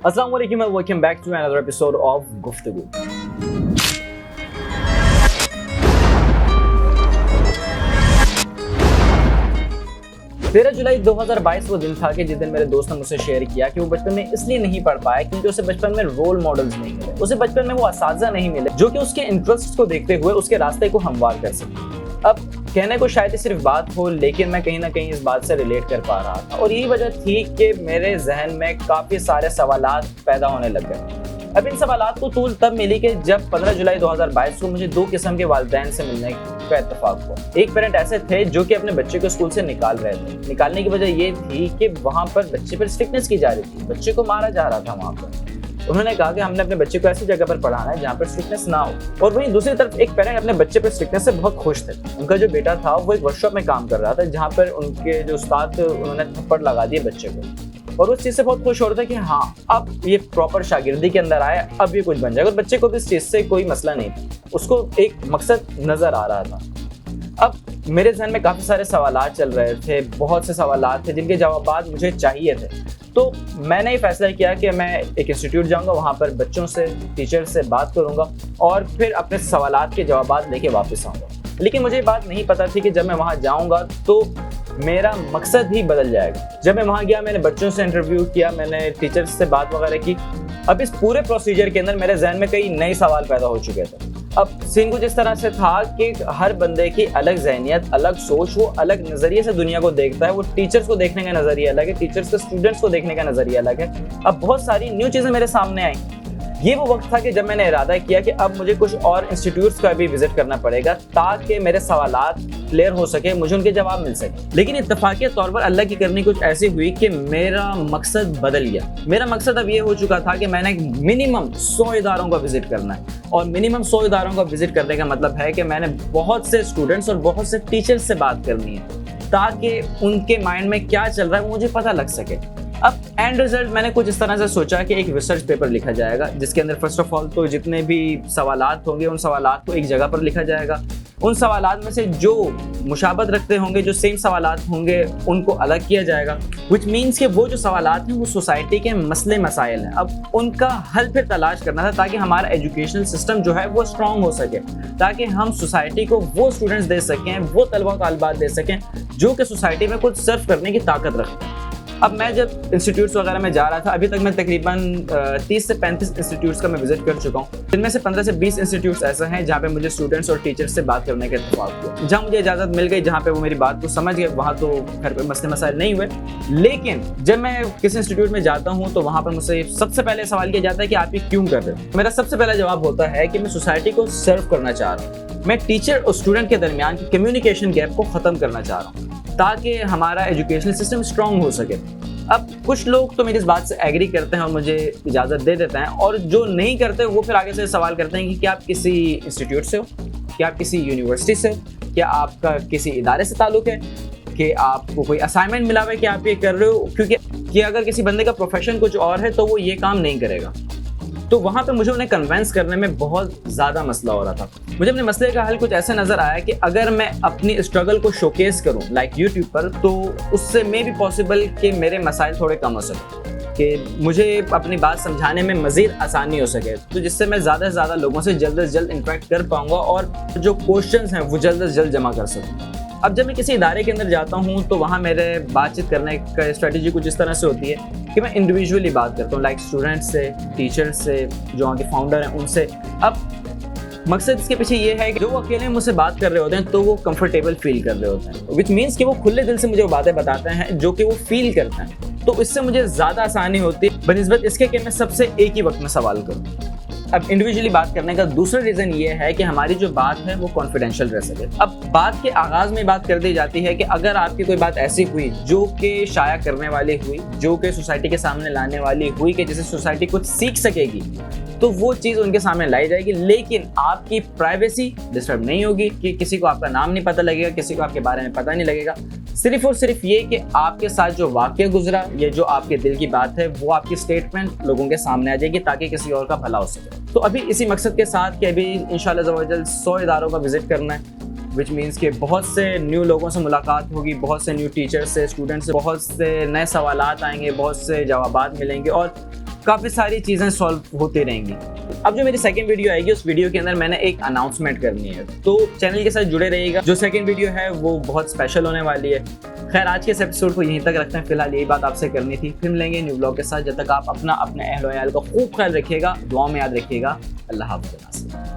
अस्सलाम वालेकुम and welcome back to another episode of गुफ्तगू। तेरह जुलाई 2022 वो दिन था कि जिस दिन मेरे दोस्त ने मुझसे शेयर किया कि वो बचपन में इसलिए नहीं पढ़ पाया क्योंकि उसे बचपन में रोल मॉडल्स नहीं मिले, उसे बचपन में वो असातिज़ा नहीं मिले जो कि उसके इंटरेस्ट को देखते हुए उसके रास्ते को हमवार कर सके। अब कहने को शायद सिर्फ बात हो, लेकिन मैं कहीं ना कहीं इस बात से रिलेट कर पा रहा था और यही वजह थी कि मेरे जहन में काफ़ी सारे सवालात पैदा होने लग गए। अब इन सवालात को तूल तब मिली कि जब 15 जुलाई 2022 को मुझे दो किस्म के वालिदैन से मिलने का इत्तेफाक हुआ। एक पेरेंट ऐसे थे जो कि अपने बच्चे को स्कूल से निकाल रहे थे। निकालने की वजह ये थी कि वहाँ पर बच्चे पर स्ट्रिक्टनेस की जा रही थी, बच्चे को मारा जा रहा था वहाँ पर। उन्होंने कहा कि हमने अपने बच्चे को ऐसी जगह पर पढ़ाना है जहाँ पर स्ट्रिक्टनेस ना हो। और वहीं दूसरी तरफ एक पेरेंट अपने बच्चे पर स्ट्रिक्टनेस से बहुत खुश थे। उनका जो बेटा था वो एक वर्कशॉप में काम कर रहा था जहाँ पर उनके जो उस्ताद थे उन्होंने थप्पड़ लगा दिए बच्चे को, और उस चीज़ से बहुत खुश हो रहा था कि हाँ अब ये प्रॉपर शागिर्दी के अंदर आया, अब ये कुछ बन जाएगा। और बच्चे को भी इस चीज़ से कोई मसला नहीं था, उसको एक मकसद नज़र आ रहा था। अब मेरे जहन में काफ़ी सारे सवालात चल रहे थे, बहुत से सवालात थे जिनके जवाब मुझे चाहिए थे। तो मैंने ये फैसला किया कि मैं एक इंस्टीट्यूट जाऊंगा, वहाँ पर बच्चों से, टीचर से बात करूंगा और फिर अपने सवालात के जवाब लेके वापस आऊँगा। लेकिन मुझे ये बात नहीं पता थी कि जब मैं वहाँ जाऊँगा तो मेरा मकसद ही बदल जाएगा। जब मैं वहाँ गया, मैंने बच्चों से इंटरव्यू किया, मैंने टीचर्स से बात वगैरह की। अब इस पूरे प्रोसीजर के अंदर मेरे जहन में कई नए सवाल पैदा हो चुके थे। अब सीन कुछ इस तरह से था कि हर बंदे की अलग जहनियत, अलग सोच, वो अलग नज़रिए से दुनिया को देखता है। वो टीचर्स को देखने का नज़रिया अलग है, टीचर्स के स्टूडेंट्स को देखने का नज़रिया अलग है। अब बहुत सारी न्यू चीज़ें मेरे सामने आई। ये वो वक्त था कि जब मैंने इरादा किया कि अब मुझे कुछ और इंस्टीट्यूट्स का भी विजिट करना पड़ेगा ताकि मेरे सवालात क्लियर हो सके, मुझे उनके जवाब मिल सके। लेकिन इत्तफाक़ी तौर पर अल्लाह की करनी कुछ ऐसी हुई कि मेरा मकसद बदल गया। मेरा मकसद अब ये हो चुका था कि मैंने मिनिमम 100 इदारों का विजिट करना है, और मिनिमम 100 इदारों का विजिट करने का मतलब है कि मैंने बहुत से स्टूडेंट्स और बहुत से टीचर्स से बात करनी है ताकि उनके माइंड में क्या चल रहा है वो मुझे पता लग सके। अब एंड रिजल्ट मैंने कुछ इस तरह से सोचा कि एक रिसर्च पेपर लिखा जाएगा जिसके अंदर फर्स्ट ऑफ ऑल तो जितने भी सवालात होंगे उन सवालात को एक जगह पर लिखा जाएगा। उन सवालात में से जो मुशाबत रखते होंगे, जो सेम सवालात होंगे, उनको अलग किया जाएगा। विच मीन्स कि वो जो सवालात हैं वो सोसाइटी के मसले मसाइल हैं, अब उनका हल फिर तलाश करना था ताकि हमारा एजुकेशनल सिस्टम जो है वो स्ट्रॉन्ग हो सके, ताकि हम सोसाइटी को वो स्टूडेंट्स दे सकें, वो तलबा तालिबात दे सकें जो कि सोसाइटी में कुछ सर्व करने की ताकत रखते हैं। अब मैं जब इंस्टीट्यूट्स वगैरह में जा रहा था, अभी तक मैं तकरीबन 30 से 35 इंस्टीट्यूट्स का मैं विजिट कर चुका हूँ। जिनमें से 15 से 20 इंस्टीट्यूट्स ऐसे हैं जहाँ पे मुझे स्टूडेंट्स और टीचर्स से बात करने का इत्तेफाक हुआ, जहाँ मुझे इजाज़त मिल गई, जहाँ पे वो मेरी बात को समझ गए। वहाँ तो घर पे मसले मसाइल नहीं हुए, लेकिन जब मैं किसी इंस्टीट्यूट में जाता हूँ तो वहाँ पर मुझसे सबसे पहले सवाल किया जाता है कि आप ये क्यों कर रहे हो। मेरा सबसे पहला जवाब होता है कि मैं सोसाइटी को सर्व करना चाह रहा हूँ, मैं टीचर और स्टूडेंट के दरमियान की कम्युनिकेशन गैप को ख़त्म करना चाह रहा हूँ ताकि हमारा एजुकेशनल सिस्टम स्ट्रॉन्ग हो सके। अब कुछ लोग तो मेरी इस बात से एग्री करते हैं और मुझे इजाज़त दे देते हैं, और जो नहीं करते वो फिर आगे से सवाल करते हैं कि क्या आप किसी इंस्टीट्यूट से हो, क्या आप किसी यूनिवर्सिटी से हो, क्या आपका किसी इदारे से ताल्लुक़ है, कि आपको कोई असाइनमेंट मिला हुआ है कि आप ये कर रहे हो, क्योंकि अगर किसी बंदे का प्रोफेशन कुछ और है तो वो ये काम नहीं करेगा। तो वहाँ पे मुझे उन्हें कन्वेंस करने में बहुत ज़्यादा मसला हो रहा था। मुझे अपने मसले का हल कुछ ऐसा नज़र आया कि अगर मैं अपनी स्ट्रगल को शोकेस करूँ लाइक यूट्यूब पर, तो उससे मे भी पॉसिबल कि मेरे मसाइल थोड़े कम हो सके, कि मुझे अपनी बात समझाने में मज़ीद आसानी हो सके, तो जिससे मैं ज़्यादा से ज़्यादा लोगों से जल्द से जल्द इंटरेक्ट कर पाऊँगा और जो क्वेश्चंस हैं वो जल्द से जल्द जमा कर सकूँ। अब जब मैं किसी इदारे के अंदर जाता हूँ तो वहाँ मेरे बातचीत करने का स्ट्रेटजी कुछ इस तरह से होती है कि मैं इंडिविजुअली बात करता हूँ, लाइक स्टूडेंट्स से, टीचर्स से, जो वहाँ के फाउंडर हैं उनसे। अब मकसद इसके पीछे ये है कि जो वो अकेले मुझसे बात कर रहे होते हैं तो वो कंफर्टेबल फील कर रहे होते हैं, विच मीन्स कि वो खुले दिल से मुझे वो बातें बताते हैं जो कि वो फील करते हैं। तो इससे मुझे ज़्यादा आसानी होती है बनिस्बत इसके कि मैं सबसे एक ही वक्त में सवाल करूँ। अब इंडिविजुअली बात करने का दूसरा रीज़न ये है कि हमारी जो बात है वो कॉन्फिडेंशियल रह सके। अब बात के आगाज़ में बात कर दी जाती है कि अगर आपकी कोई बात ऐसी हुई जो कि शाया करने वाली हुई, जो कि सोसाइटी के सामने लाने वाली हुई, कि जिससे सोसाइटी कुछ सीख सकेगी, तो वो चीज़ उनके सामने लाई जाएगी, लेकिन आपकी प्राइवेसी डिस्टर्ब नहीं होगी, कि किसी को आपका नाम नहीं पता लगेगा, किसी को आपके बारे में पता नहीं लगेगा। सिर्फ और सिर्फ ये कि आपके साथ जो वाक़या गुजरा, ये जो आपके दिल की बात है, वो आपकी स्टेटमेंट लोगों के सामने आ जाएगी ताकि किसी और का भला हो सके। तो अभी इसी मकसद के साथ कि अभी इंशाल्लाह ज़वज्जल 100 इदारों का विज़िट करना है, विच मीन्स कि बहुत से न्यू लोगों से मुलाकात होगी, बहुत से न्यू टीचर्स से, स्टूडेंट्स से, बहुत से नए सवालात आएंगे, बहुत से जवाबात मिलेंगे, और काफ़ी सारी चीज़ें सॉल्व होती रहेंगी। अब जो मेरी सेकंड वीडियो आएगी उस वीडियो के अंदर मैंने एक अनाउंसमेंट करनी है, तो चैनल के साथ जुड़े रहिएगा। जो सेकंड वीडियो है वो बहुत स्पेशल होने वाली है। खैर आज के इस एपिसोड को यहीं तक रखते हैं, फिलहाल यही बात आपसे करनी थी। फिर मिलेंगे न्यू ब्लॉग के साथ, जब तक आप अपने अहल व अयाल का खूब ख्याल रखिएगा, दुआ में याद रखिएगा। अल्लाह हाफ़िज़।